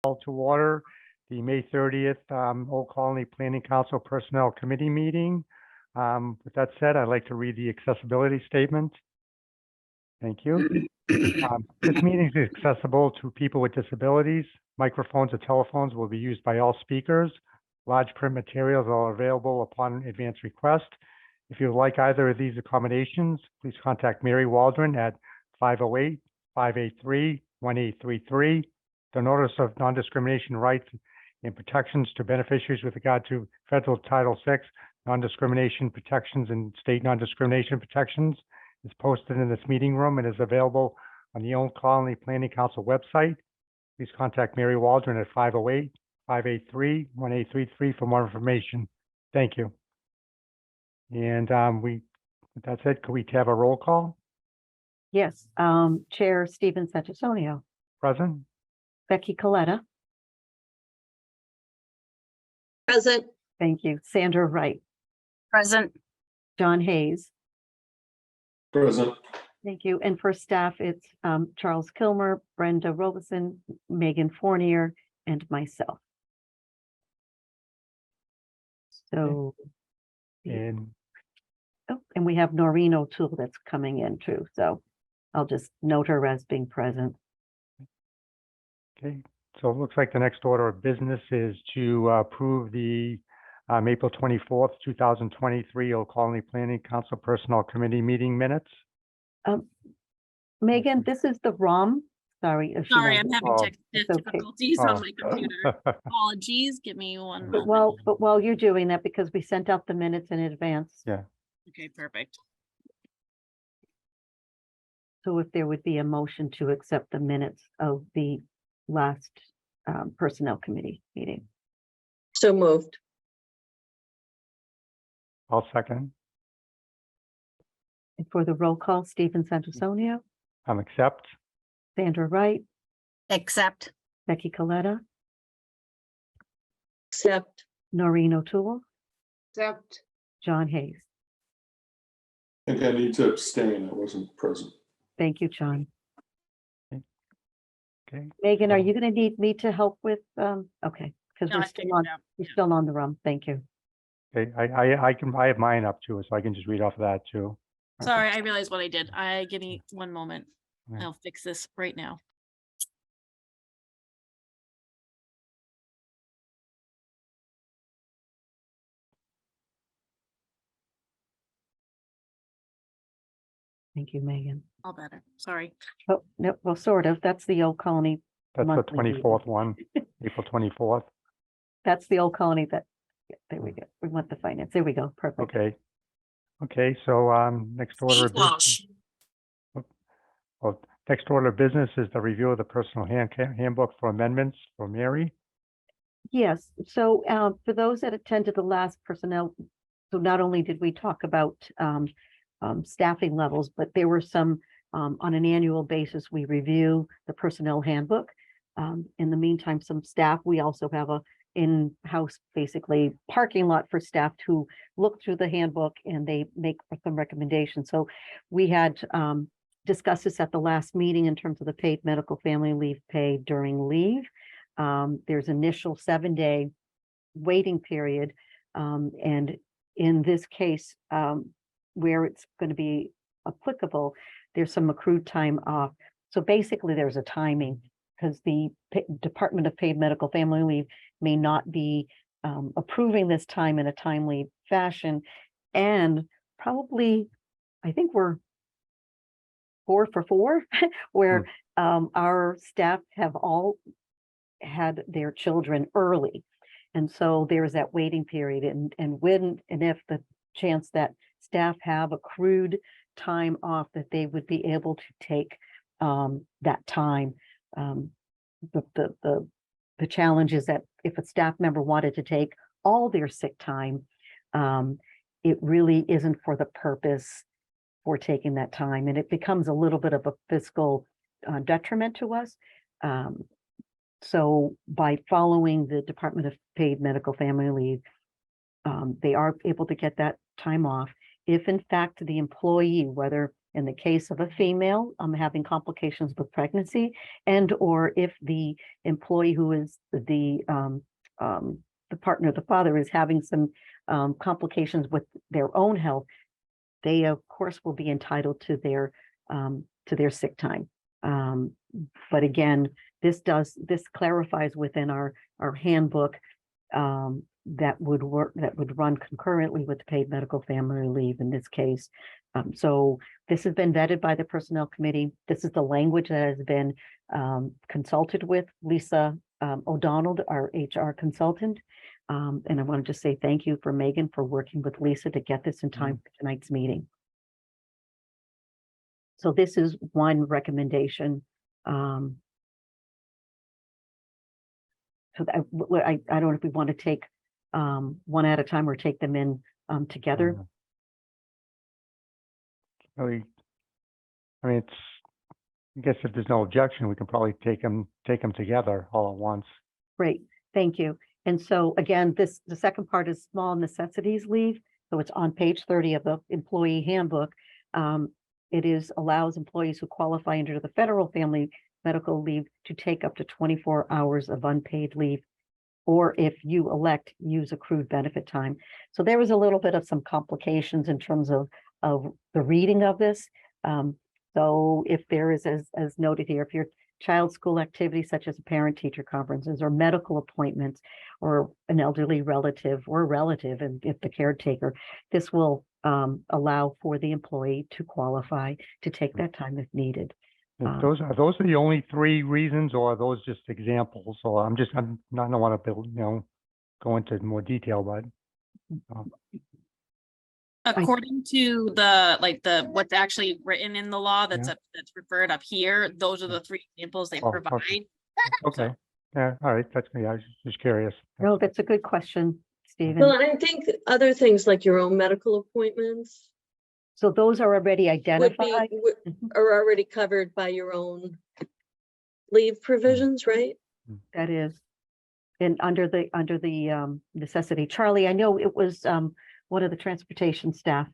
Call to order the May 30th Old Colony Planning Council Personnel Committee meeting. With that said, I'd like to read the accessibility statement. Thank you. This meeting is accessible to people with disabilities. Microphones or telephones will be used by all speakers. Large print materials are available upon advance request. If you would like either of these accommodations, please contact Mary Waldron at 508-583-1833. The notice of non-discrimination rights and protections to beneficiaries with regard to federal Title VI non-discrimination protections and state non-discrimination protections is posted in this meeting room and is available on the Old Colony Planning Council website. Please contact Mary Waldron at 508-583-1833 for more information. Thank you. And that's it. Could we have a roll call? Yes, Chair Stephen Santisonio, Present. Becky Coletta, Present. thank you, Sandra Wright, Present. John Hayes, Present. thank you, and for staff, it's Charles Kilmer, Brenda Robeson, Megan Fournier, and myself. So, And oh, and we have Noreen O'Toole that's coming in too, so I'll just note her as being present. okay, so it looks like the next order of business is to approve the April 24th, 2023 Old Colony Planning Council Personnel Committee meeting minutes. Megan, this is the ROM. Sorry. if she Sorry, knows I'm it. having Oh, tech it's okay. difficulties Oh. on my computer. Apologies, give me one moment. But while you're doing that, because we sent out the minutes in advance. Yeah. Okay, perfect. So if there would be a motion to accept the minutes of the last Personnel Committee meeting. So moved. I'll second. And for the roll call, Stephen Santisonio, Accept. Sandra Wright, Accept. Becky Coletta, Accept. Noreen O'Toole, Accept. John Hayes. I think I need to abstain. I wasn't present. Thank you, John. Okay. Megan, are you going to need me to help with, okay, because No, we're I still figured on, it out. we're still on the ROM. Thank you. Okay, I have mine up too, so I can just read off of that too. Sorry, I realized what I did. Give me one moment. Yeah. I'll fix this right now. Thank you, Megan. All better. Sorry. Oh, no, well, sort of. That's the Old Colony. That's the monthly meeting. 24th one, April 24th. That's the Old Colony that, yeah, there we go. We want the finance. There we go. Perfect. Okay. Okay, so next order of business. Well, next order of business is the review of the personal handbook for amendments for Mary. Yes, so for those that attended the last personnel, so not only did we talk about staffing levels, but there were some, on an annual basis, we review the personnel handbook. In the meantime, some staff, we also have a in-house, basically, parking lot for staff to look through the handbook and they make some recommendations. So we had discussed this at the last meeting in terms of the paid medical family leave pay during leave. There's initial 7-day waiting period. And in this case, where it's going to be applicable, there's some accrued time off. So basically there's a timing because the Department of Paid Medical Family Leave may not be approving this time in a timely fashion. And probably, I think we're 4 for 4, where our staff have all had their children early. And so there's that waiting period and when and if the chance that staff have accrued time off that they would be able to take that time. The challenge is that if a staff member wanted to take all their sick time, it really isn't for the purpose for taking that time. And it becomes a little bit of a fiscal detriment to us. So by following the Department of Paid Medical Family Leave, they are able to get that time off. If in fact the employee, whether in the case of a female having complications with pregnancy, and or if the employee who is the partner, the father, is having some complications with their own health, they of course will be entitled to their sick time. But again, this clarifies within our handbook that would run concurrently with the paid medical family leave in this case. So this has been vetted by the Personnel Committee. This is the language that has been consulted with Lisa O'Donnell, our HR consultant. And I want to just say thank you for Megan for working with Lisa to get this in time for tonight's meeting. So this is one recommendation. So I don't know if we want to take one at a time or take them in together. Really, I mean, I guess if there's no objection, we can probably take them together all at once. Great, thank you. And so again, the second part is small necessities leave. So it's on page 30 of the employee handbook. It allows employees who qualify under the federal family medical leave to take up to 24 hours of unpaid leave, or if you elect, use accrued benefit time. So there was a little bit of some complications in terms of the reading of this. So if there is, as noted here, if your child's school activities such as parent-teacher conferences or medical appointments or an elderly relative and if the caretaker, this will allow for the employee to qualify to take that time if needed. Those are the only three reasons, or are those just examples? So I don't want to go into more detail, but According to what's actually written in the law that's referred up here, those are the three examples they provide. Okay. Yeah, all right, that's me. I was just curious. No, that's a good question, Stephen. Well, and I think other things like your own medical appointments So those are already identified. are already covered by your own leave provisions, right? That is, and under the necessity. Charlie, I know it was one of the transportation staff.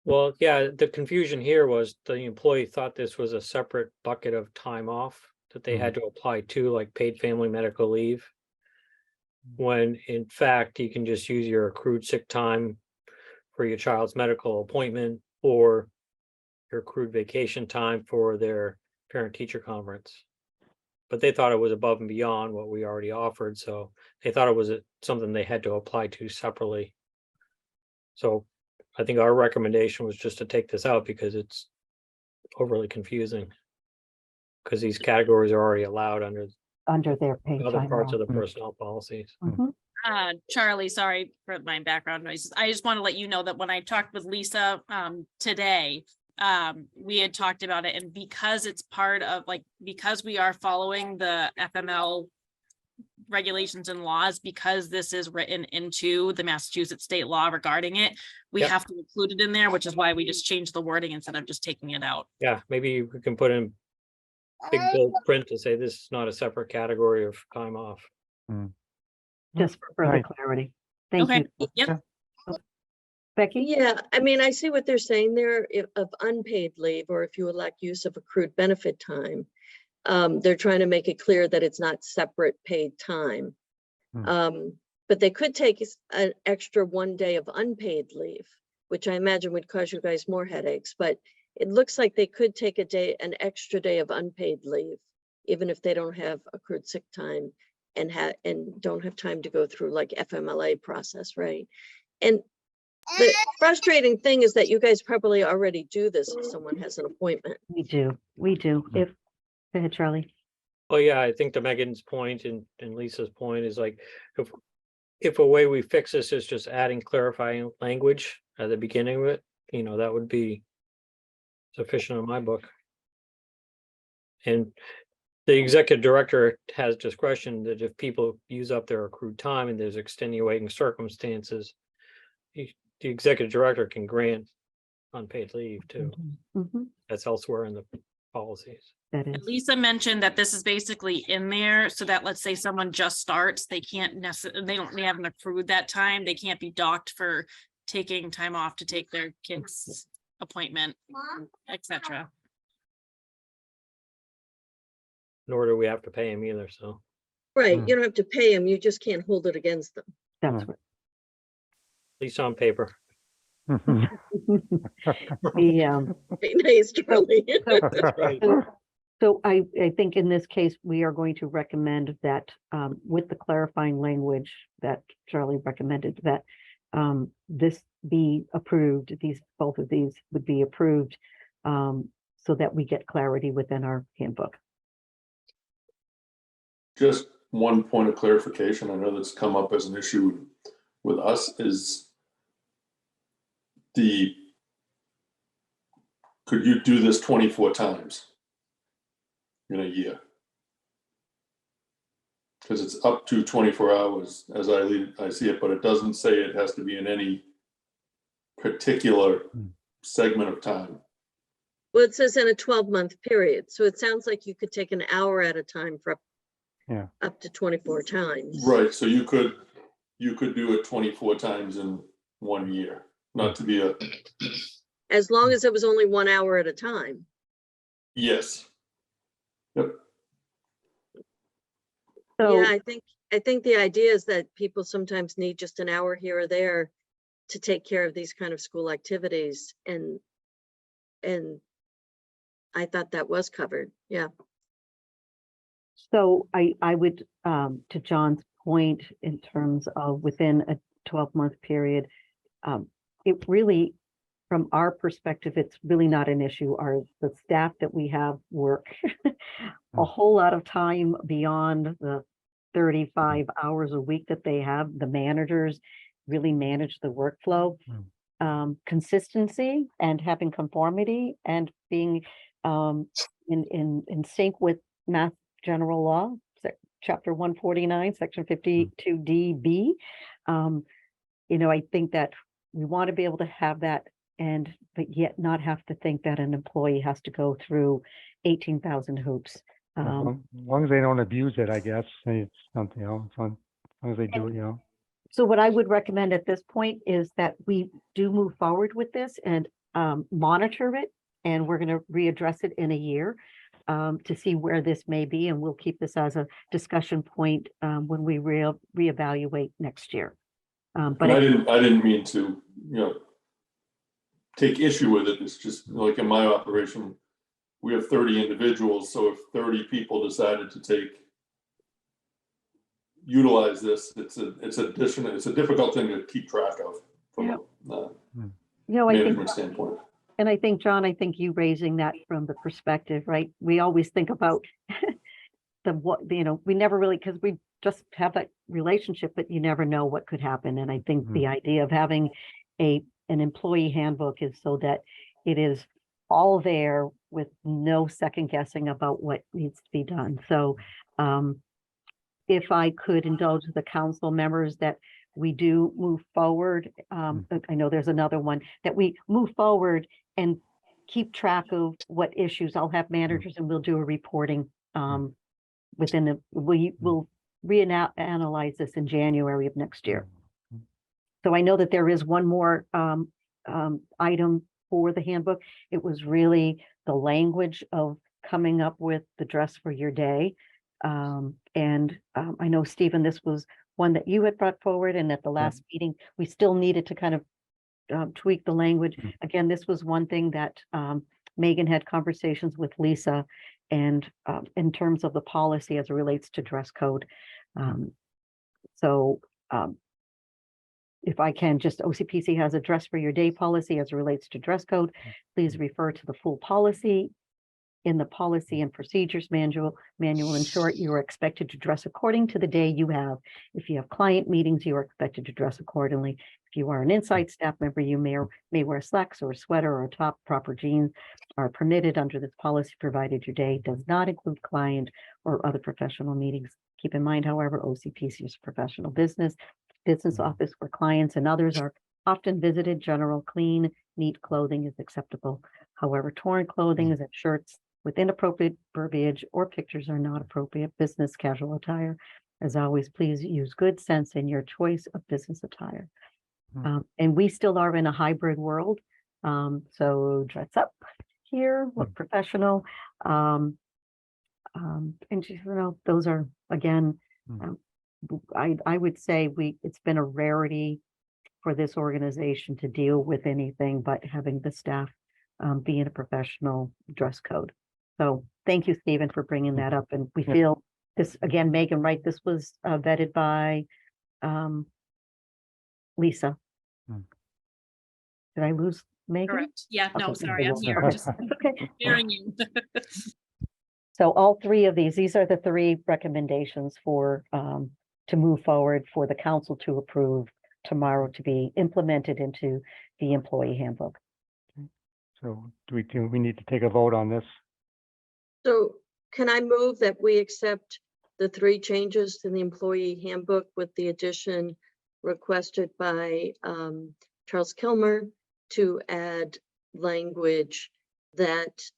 Well, yeah, the confusion here was the employee thought this was a separate bucket of time off that they had to apply to, like paid family medical leave. When in fact, you can just use your accrued sick time for your child's medical appointment or your accrued vacation time for their parent-teacher conference. But they thought it was above and beyond what we already offered, so they thought it was something they had to apply to separately. So I think our recommendation was just to take this out because it's overly confusing. Because these categories are already allowed under Their paid other time parts off. of the personnel policies. Mhm. Charlie, sorry for my background noises. I just want to let you know that when I talked with Lisa today, we had talked about it, and because it's part of because we are following the FML regulations and laws, because this is written into the Massachusetts state law regarding it, we have to include it in there, which is why we just changed the wording instead of just taking it out. Yeah, maybe we can put in big bold print to say this is not a separate category of time off. Just for further Right. clarity. Thank Okay. you. Yep. Becky? Yeah, I mean, I see what they're saying there of unpaid leave, or if you elect use of accrued benefit time. They're trying to make it clear that it's not separate paid time. But they could take an extra 1 day of unpaid leave, which I imagine would cause you guys more headaches, but it looks like they could take an extra day of unpaid leave, even if they don't have accrued sick time and don't have time to go through like FMLA process, right? And the frustrating thing is that you guys probably already do this if someone has an appointment. We do. Go ahead, Charlie. Well, yeah, I think to Megan's point and Lisa's point is like, if a way we fix this is just adding clarifying language at the beginning of it, that would be sufficient in my book. And the executive director has discretion that if people use up their accrued time and there's extenuating circumstances, the executive director can grant unpaid leave too. Mhm. That's elsewhere in the policies. That is. Lisa mentioned that this is basically in there so that, let's say someone just starts, they haven't accrued that time. They can't be docked for taking time off to take their kids appointment, etc. Nor do we have to pay him either, so. Right, Hmm. you don't have to pay them, you just can't hold it against them. That's Hmm. what. At least on paper. The, Very nice, Charlie. so I think in this case, we are going to recommend that, with the clarifying language that Charlie recommended, that this be approved, both of these would be approved, so that we get clarity within our handbook. Just one point of clarification, I know that's come up as an issue with us, is could you do this 24 times in a year? Because it's up to 24 hours as I see it, but it doesn't say it has to be in any particular segment of time. Well, it says in a 12-month period, so it sounds like you could take an hour at a time for Yeah. up to 24 times. Right, so you could do it 24 times in 1 year, not to be a, As long as it was only 1 hour at a time. yes. Yep, So, Yeah, I think the idea is that people sometimes need just an hour here or there to take care of these kind of school activities, and I thought that was covered. Yeah. so I would, to John's point, in terms of within a 12-month period, it really, from our perspective, it's really not an issue. The staff that we have work a whole lot of time beyond the 35 hours a week that they have. The managers really manage the workflow. Consistency and having conformity and being in sync with Mass General Law, Chapter 149, Section 52DB. I think that we want to be able to have that, but yet not have to think that an employee has to go through 18,000 hoops. As long as they don't abuse it, I guess, it's something, as long as they do it, So what I would recommend at this point is that we do move forward with this and monitor it. And we're going to readdress it in a year to see where this may be. And we'll keep this as a discussion point when we reevaluate next year. But and I didn't mean to, take issue with it. It's just like in my operation, we have 30 individuals. So if 30 people decided to utilize this, it's a difficult thing to keep track of from a I think, management standpoint. and I think, John, I think you raising that from the perspective, right? We always think about we never really, because we just have that relationship, but you never know what could happen. And I think the idea of having an employee handbook is so that it is all there with no second guessing about what needs to be done. So if I could indulge the council members that we do move forward, I know there's another one, that we move forward and keep track of what issues. I'll have managers and we'll do a reporting we will reanalyze this in January of next year. So I know that there is one more item for the handbook. It was really the language of coming up with the dress for your day. And I know, Stephen, this was one that you had brought forward, and at the last meeting, we still needed to kind of tweak the language. Again, this was one thing that Megan had conversations with Lisa, and in terms of the policy as it relates to dress code. If I can, just OCPC has a dress for your day policy as it relates to dress code. Please refer to the full policy. In the policy and procedures manual, in short, you are expected to dress according to the day you have. If you have client meetings, you are expected to dress accordingly. If you are an inside staff member, you may wear slacks or a sweater or a top. Proper jeans are permitted under this policy, provided your day does not include client or other professional meetings. Keep in mind, however, OCPC is a professional business office where clients and others are often visited. General, clean, neat clothing is acceptable. However, torn clothing, as in shirts with inappropriate verbiage or pictures, are not appropriate. Business casual attire. As always, please use good sense in your choice of business attire. And we still are in a hybrid world. So dress up here, look professional. And those are, again, Mm. I would say it's been a rarity for this organization to deal with anything but having the staff be in a professional dress code. So thank you, Stephen, for bringing that up. And we Yeah. feel this, again, Megan, right, this was vetted by Lisa. Mm. Did I lose Megan? Correct. Yeah, no, Okay. sorry, I'm here. I'm just Okay. hearing you. So all three of these are the three recommendations for, to move forward for the council to approve tomorrow to be implemented into the employee handbook. So do we need to take a vote on this? So can I move that we accept the 3 changes to the employee handbook with the addition requested by Charles Kilmer to add language that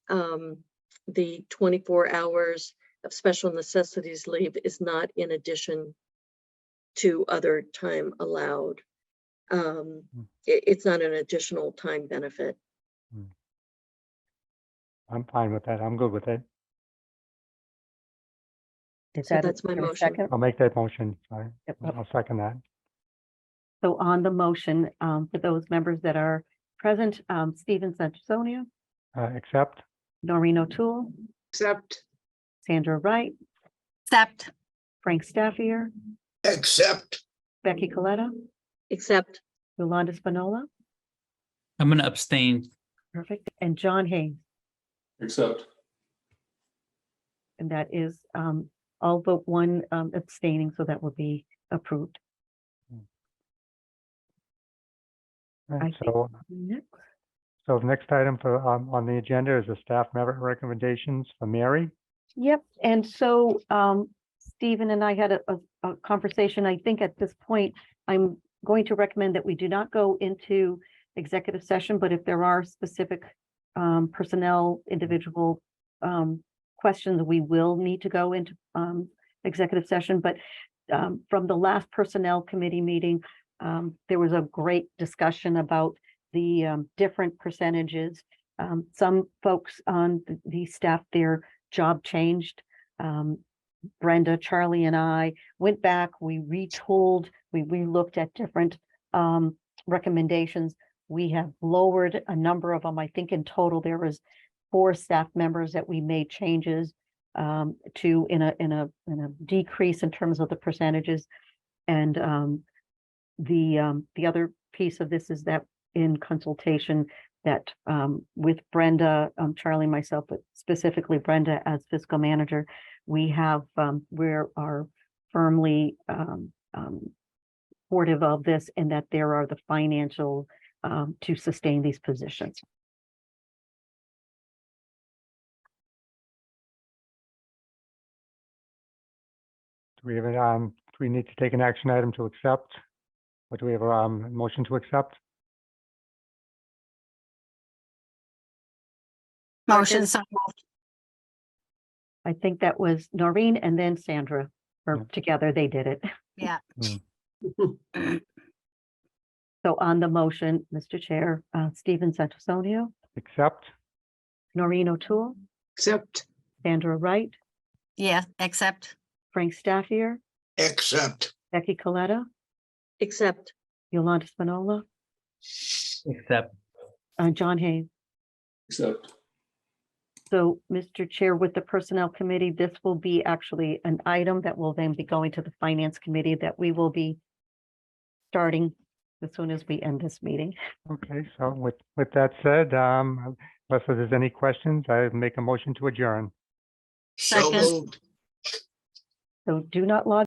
the 24 hours of special necessities leave is not in addition to other time allowed. It's not an additional time benefit. I'm fine with that. I'm good with it. Is So that that's my a motion. second? I'll make that motion. Sorry. Yep. I'll second that. So on the motion, for those members that are present, Stephen Santosonia, Accept? Noreen O'Toole, Accept. Sandra Wright, Accept. Frank Staffier, Accept. Becky Coletta, Except, Yolanda Spinola, I'm gonna abstain. perfect, and John Hayes. Except, And that is all but one abstaining, so that will be approved. Right, I think- Next. So the next item for, on the agenda is the staff merit recommendations for Mary. Yep, and so Stephen and I had a conversation. I think at this point, I'm going to recommend that we do not go into executive session, but if there are specific personnel, individual questions, we will need to go into executive session. But from the last personnel committee meeting, there was a great discussion about the different percentages. Some folks on the staff, their job changed. Brenda, Charlie, and I went back, we retooled, we looked at different recommendations. We have lowered a number of them. I think in total there was 4 staff members that we made changes to in a decrease in terms of the percentages. And the other piece of this is that in consultation that with Brenda, Charlie, myself, but specifically Brenda as fiscal manager, we have we are firmly supportive of this and that there are the financial to sustain these positions. Do we have, do we need to take an action item to accept? Or do we have a motion to accept? Motion so moved. I think that was Noreen and then Sandra, or Yeah. together they did it. Yeah. So on the motion, Mr. Chair, Stephen Santosonia, Accept? Noreen O'Toole, Accept. Sandra Wright, Yeah, accept. Frank Staffier, Accept. Becky Coletta, except, Yolanda Spinola, Except. John Hayes. except, So, Mr. Chair, with the Personnel Committee, this will be actually an item that will then be going to the Finance Committee that we will be starting as soon as we end this meeting. Okay, so with that said, unless there's any questions, I make a motion to adjourn. So Second. moved. So do not log